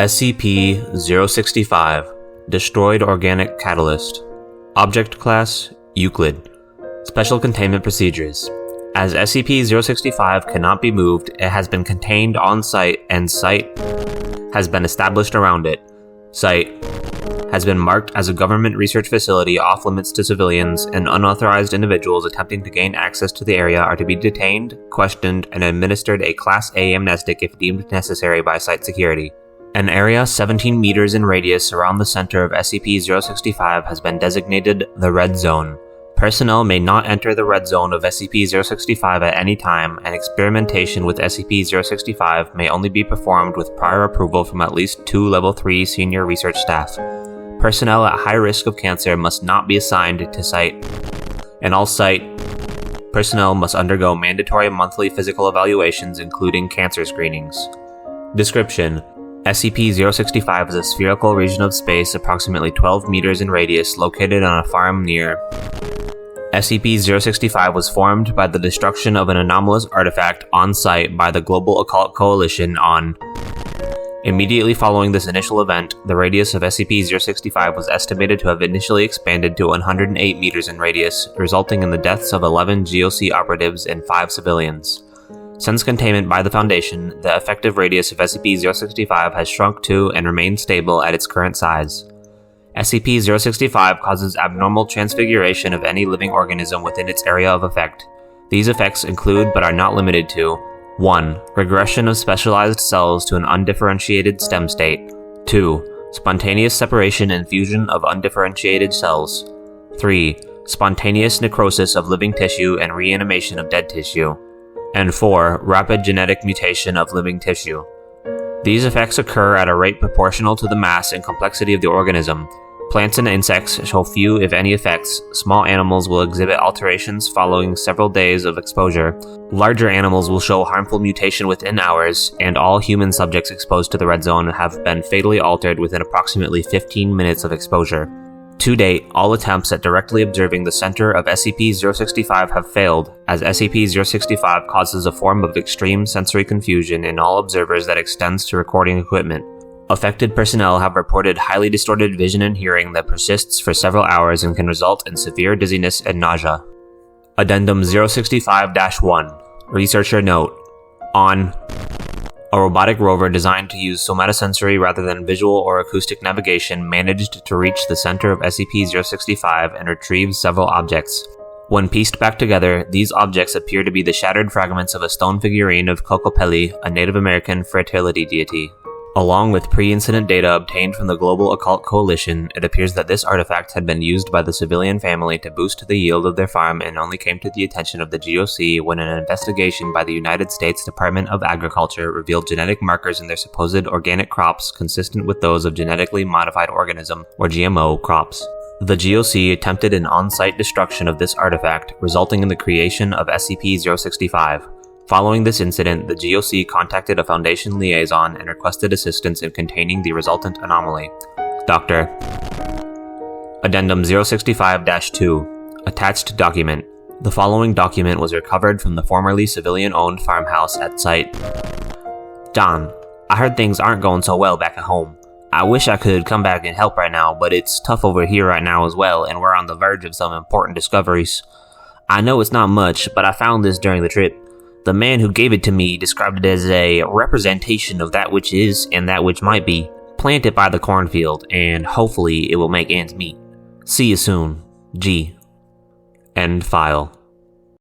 SCP-065 Destroyed Organic Catalyst. Object Class Euclid. Special Containment Procedures. As SCP-065 cannot be moved, it has been contained on site and site has been established around it. Site has been marked as a government research facility off limits to civilians, and unauthorized individuals attempting to gain access to the area are to be detained, questioned, and administered a Class A amnestic if deemed necessary by site security. An area 17 meters in radius around the center of SCP-065 has been designated the Red Zone. Personnel may not enter the Red Zone of SCP-065 at any time, and experimentation with SCP-065 may only be performed with prior approval from at least 2 Level 3 senior research staff. Personnel at high risk of cancer must not be assigned to site, and all site personnel must undergo mandatory monthly physical evaluations including cancer screenings. Description: SCP-065 is a spherical region of space approximately 12 meters in radius located on a farm near. SCP-065 was formed by the destruction of an anomalous artifact on site by the Global Occult Coalition on. Immediately following this initial event, the radius of SCP-065 was estimated to have initially expanded to 108 meters in radius, resulting in the deaths of 11 GOC operatives and 5 civilians. Since containment by the Foundation, the effective radius of SCP-065 has shrunk to and remains stable at its current size. SCP-065 causes abnormal transfiguration of any living organism within its area of effect. These effects include, but are not limited to: 1. Regression of specialized cells to an undifferentiated stem state. 2. Spontaneous separation and fusion of undifferentiated cells. 3. Spontaneous necrosis of living tissue and reanimation of dead tissue. And 4. Rapid genetic mutation of living tissue. These effects occur at a rate proportional to the mass and complexity of the organism. Plants and insects show few, if any, effects. Small animals will exhibit alterations following several days of exposure. Larger animals will show harmful mutation within hours, and all human subjects exposed to the Red Zone have been fatally altered within approximately 15 minutes of exposure. To date, all attempts at directly observing the center of SCP-065 have failed, as SCP-065 causes a form of extreme sensory confusion in all observers that extends to recording equipment. Affected personnel have reported highly distorted vision and hearing that persists for several hours and can result in severe dizziness and nausea. Addendum 065-1. Researcher note: on a robotic rover designed to use somatosensory rather than visual or acoustic navigation managed to reach the center of SCP-065 and retrieve several objects. When pieced back together, these objects appear to be the shattered fragments of a stone figurine of Kokopelli, a Native American fertility deity. Along with pre-incident data obtained from the Global Occult Coalition, it appears that this artifact had been used by the civilian family to boost the yield of their farm and only came to the attention of the GOC when an investigation by the United States Department of Agriculture revealed genetic markers in their supposed organic crops consistent with those of genetically modified organism, or GMO, crops. The GOC attempted an on-site destruction of this artifact, resulting in the creation of SCP-065. Following this incident, the GOC contacted a Foundation liaison and requested assistance in containing the resultant anomaly. Dr. Addendum 065-2. Attached document. The following document was recovered from the formerly civilian-owned farmhouse at site. John, I heard things aren't going so well back at home. I wish I could come back and help right now, but it's tough over here right now as well, and we're on the verge of some important discoveries. I know it's not much, but I found this during the trip. The man who gave it to me described it as a representation of that which is and that which might be. Plant it by the cornfield, and hopefully it will make ends meet. See you soon. G. End file.